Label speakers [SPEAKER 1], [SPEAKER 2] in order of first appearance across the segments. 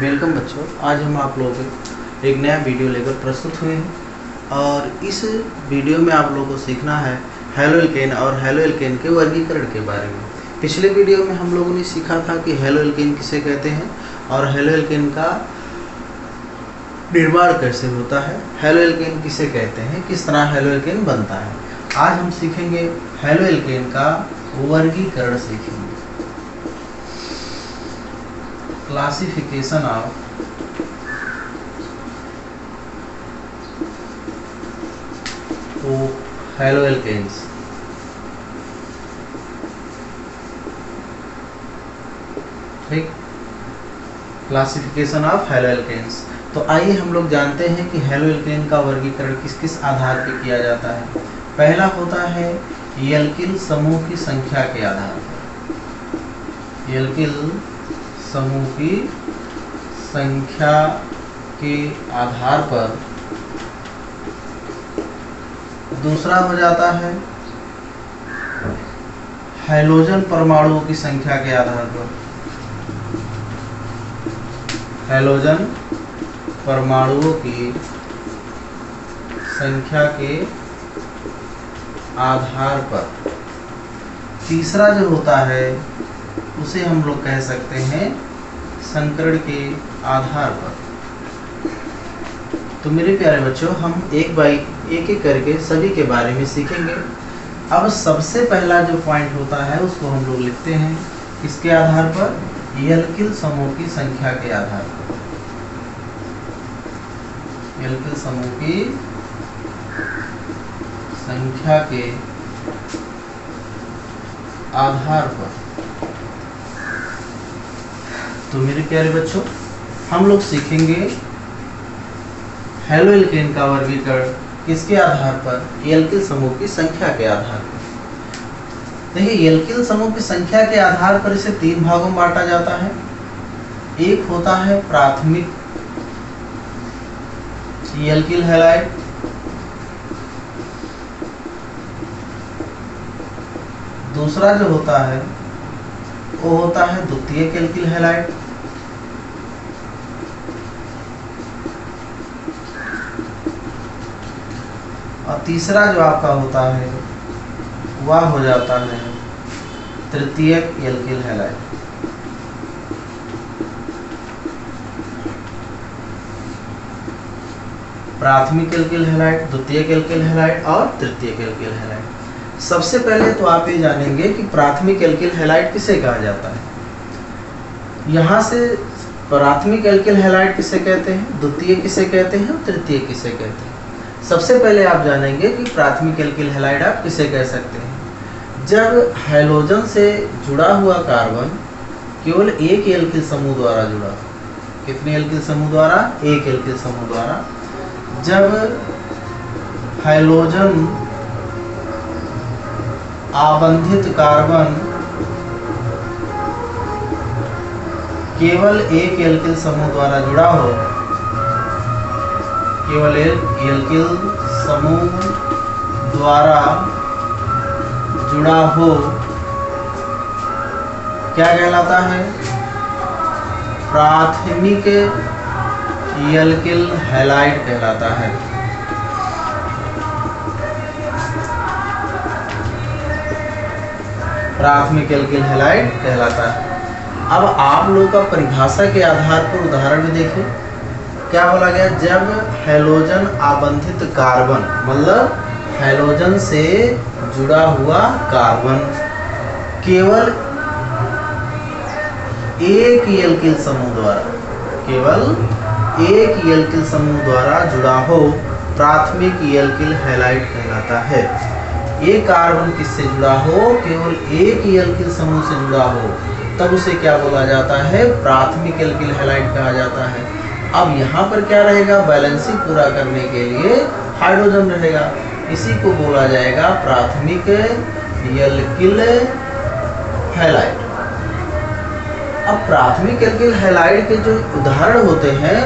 [SPEAKER 1] Welcome बच्चों, आज हम आप लोगों को एक नया वीडियो लेकर प्रस्तुत हुए हैं और इस वीडियो में आप लोगों को सीखना है हैलोएल्केन और हैलोएल्केन के वर्गीकरण के बारे में। पिछले वीडियो में हम लोगों ने सीखा था कि हैलोएल्केन किसे कहते हैं और हैलोएल्केन का निर्माण कैसे होता है, हैलोएल्केन किसे कहते हैं, किस तरह हैलोएल्केन बनता है। आज हम सीखेंगे हैलोएल्केन का वर्गीकरण सीखेंगे। Classification of haloalkanes. ठीक, क्लासिफिकेशन ऑफ हैलोएल्केन्स। तो आइए हम लोग जानते हैं कि हैलोएल्केन का वर्गीकरण किस किस आधार पर किया जाता है। पहला होता है एल्किल समूह की संख्या के आधार पर, एल्किल समूह की संख्या के आधार पर। दूसरा हो जाता है हैलोजन परमाणुओं की संख्या के आधार पर, हैलोजन परमाणुओं की संख्या के आधार पर। तीसरा जो होता है उसे हम लोग कह सकते हैं संकरण के आधार पर। तो मेरे प्यारे बच्चों, हम एक एक करके सभी के बारे में सीखेंगे। अब सबसे पहला जो पॉइंट होता है उसको हम लोग लिखते हैं किसके आधार पर, एल्किल समूह की संख्या के आधार पर। एल्किल समूह की संख्या के आधार पर। तो मेरे प्यारे बच्चों, हम लोग सीखेंगे हैलोएल्केन का वर्गीकरण किसके आधार पर, एल्किल समूह की संख्या के आधार पर। देखिए, एल्किल समूह की संख्या के आधार पर इसे तीन भागों में बांटा जाता है। एक होता है प्राथमिक एल्किल हैलाइड, दूसरा जो होता है वो होता है द्वितीयक एल्किल हैलाइड, और तीसरा जो आपका होता है वह हो जाता है तृतीयक एल्किल हैलाइड। प्राथमिक एल्किल हैलाइड, द्वितीयक एल्किल हैलाइड और तृतीयक एल्किल हैलाइड। सबसे पहले तो आप ये जानेंगे कि प्राथमिक एल्किल हैलाइड किसे कहा जाता है। यहाँ से प्राथमिक एल्किल हैलाइड किसे कहते हैं, द्वितीय किसे कहते हैं और तृतीय किसे कहते हैं। सबसे पहले आप जानेंगे कि प्राथमिक एल्किल हैलाइड आप किसे कह सकते हैं। जब हैलोजन से जुड़ा हुआ कार्बन केवल एक एल्किल समूह द्वारा जुड़ा, कितने एल्किल समूह द्वारा, एक एल्किल समूह द्वारा। जब हैलोजन आबंधित कार्बन केवल एक एल्किल समूह द्वारा जुड़ा हो, केवल एक एल्किल समूह द्वारा जुड़ा हो, क्या कहलाता है, प्राथमिक एल्किल हैलाइड कहलाता है। प्राथमिक एल्किल हैलाइड कहलाता है। अब आप लोगों का परिभाषा के आधार पर उदाहरण में देखिए क्या बोला गया। जब हैलोजन आबंधित कार्बन, मतलब हैलोजन से जुड़ा हुआ कार्बन केवल एक एल्किल समूह द्वारा, केवल एक एल्किल समूह द्वारा जुड़ा हो, प्राथमिक एल्किल हैलाइड कहलाता है। एक कार्बन किससे जुड़ा हो, केवल एक एल्किल समूह से जुड़ा हो, तब उसे क्या बोला जाता है, प्राथमिक एल्किल हैलाइड कहा जाता है। अब यहाँ पर क्या रहेगा, बैलेंसिंग पूरा करने के लिए हाइड्रोजन रहेगा, इसी को बोला जाएगा प्राथमिक एल्किल हैलाइड। अब प्राथमिक एल्किल हैलाइड के जो उदाहरण होते हैं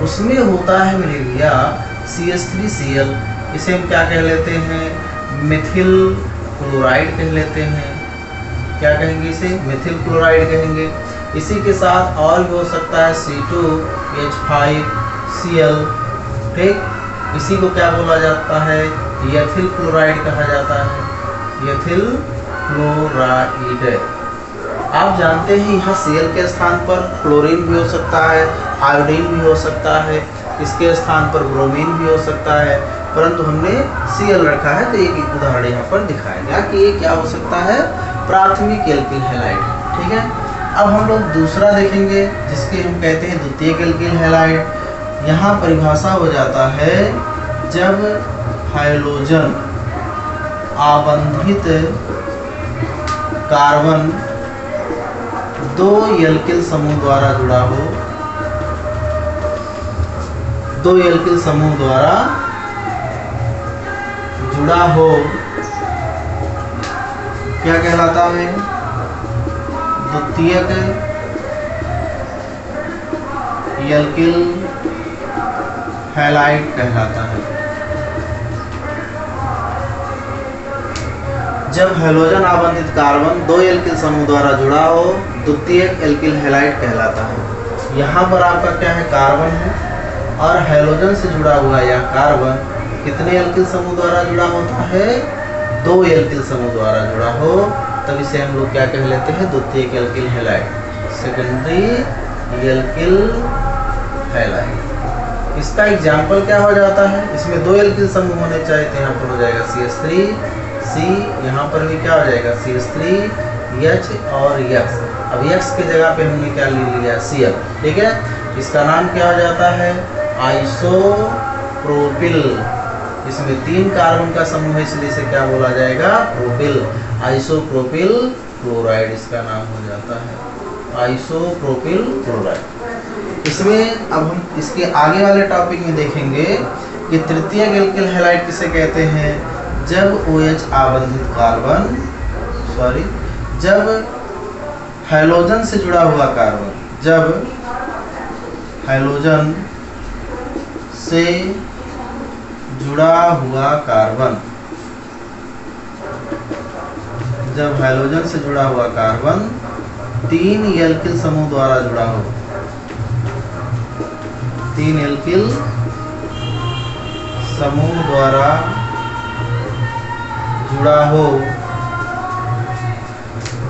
[SPEAKER 1] उसमें होता है मेरे भैया CH3Cl, इसे हम क्या कह लेते हैं, मिथिल क्लोराइड कह लेते हैं। क्या कहेंगे इसे, मिथिल क्लोराइड कहेंगे। इसी के साथ और भी हो सकता है C2H5Cl, ठीक। इसी को क्या बोला जाता है, एथिल क्लोराइड कहा जाता है, एथिल क्लोराइड। आप जानते हैं यहाँ Cl के स्थान पर क्लोरीन भी हो सकता है, आयोडीन भी हो सकता है, इसके स्थान पर ब्रोमीन भी हो सकता है, परंतु हमने Cl रखा है तो एक उदाहरण यहाँ पर दिखाया गया कि ये क्या हो सकता है, प्राथमिक एल्किल हैलाइड, ठीक है। अब हम लोग दूसरा देखेंगे जिसके हम कहते हैं द्वितीयक एल्किल हैलाइड। यहाँ परिभाषा हो जाता है जब हाइड्रोजन आबंधित कार्बन दो एल्किल समूह द्वारा जुड़ा हो, दो एल्किल समूह द्वारा जुड़ा हो, क्या कहलाता है, द्वितीयक एल्किल हैलाइड कहलाता है। जब हैलोजन आबंधित कार्बन दो एल्किल समूह द्वारा जुड़ा हो, द्वितीयक एल्किल हैलाइड कहलाता है। यहाँ पर आपका क्या है, कार्बन है और हैलोजन से जुड़ा हुआ यह कार्बन कितने एल्किल समूह द्वारा जुड़ा होता है, दो एल्किल समूह द्वारा जुड़ा हो, तब इसे हम लोग क्या कह लेते हैं, द्वितीयक alkyl halide, secondary alkyl halide. इसका एग्जाम्पल क्या हो जाता है, इसमें दो एल्किल समूह होने चाहिए तो यहाँ पर हो जाएगा CH3, C, यहाँ पर भी क्या हो जाएगा CH3, H और X। अब X के जगह पे हमने क्या ले लिया, Cl, ठीक है। इसका नाम क्या हो जाता है, आइसोप्रोपिल। इसमें 3 कार्बन का समूह है इसलिए इसे क्या बोला जाएगा, प्रोपिल, आइसोप्रोपिल क्लोराइड इसका नाम हो जाता है, आइसोप्रोपिल क्लोराइड। इसमें अब हम इसके आगे वाले टॉपिक में देखेंगे कि तृतीयक एल्किल हैलाइड किसे कहते हैं, जब OH आबंधित कार्बन, जब हैलोजन से जुड़ा हुआ कार्बन, जब हैलोजन से जुड़ा हुआ कार्बन, जब हैलोजन से जुड़ा हुआ कार्बन 3 एल्किल समूह द्वारा जुड़ा हो, 3 एल्किल समूह द्वारा जुड़ा हो,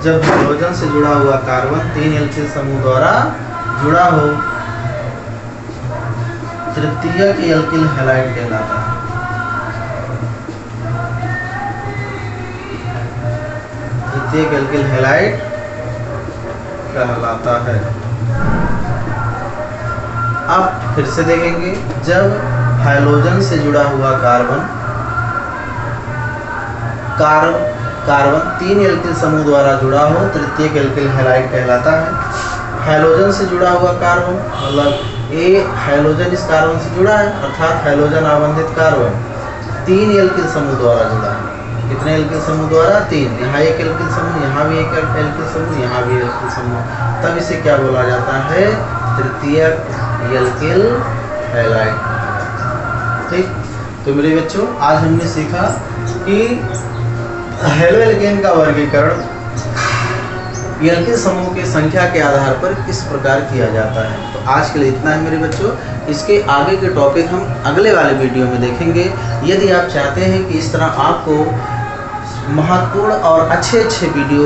[SPEAKER 1] जब हैलोजन से जुड़ा हुआ कार्बन 3 एल्किल समूह द्वारा जुड़ा हो, तृतीयक एल्किल हैलाइड कहलाता है। तृतीयक एल्किल हैलाइड कहलाता है। अब फिर से देखेंगे, जब हैलोजन से जुड़ा हुआ कार्बन 3 एल्किल समूह द्वारा जुड़ा हो, तृतीयक एल्किल हैलाइड कहलाता है। हैलोजन से जुड़ा हुआ कार्बन मतलब ये हैलोजन इस कार्बन से जुड़ा है, अर्थात हैलोजन आबंधित कार्बन 3 एल्किल समूह द्वारा जुड़ा है। कितने एल्किल समूह द्वारा, 3। यहाँ एक एल्किल समूह, यहाँ भी एक एल्किल समूह, यहाँ भी एल्किल समूह, तब इसे क्या बोला जाता है, तृतीयक एल्किल हैलाइड। ठीक, तो मेरे बच्चों आज हमने सीखा कि हैलो एल्केन का वर्गीकरण एल्किल समूह की संख्या के आधार पर किस प्रकार किया जाता है। तो आज के लिए इतना है मेरे बच्चों, इसके आगे के टॉपिक हम अगले वाले वीडियो में देखेंगे। यदि आप चाहते हैं कि इस तरह आपको महत्वपूर्ण और अच्छे वीडियो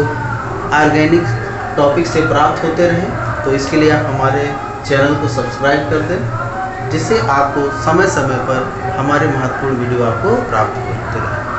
[SPEAKER 1] ऑर्गेनिक टॉपिक से प्राप्त होते रहें, तो इसके लिए आप हमारे चैनल को सब्सक्राइब कर दें, जिससे आपको समय समय पर हमारे महत्वपूर्ण वीडियो आपको प्राप्त होते रहें।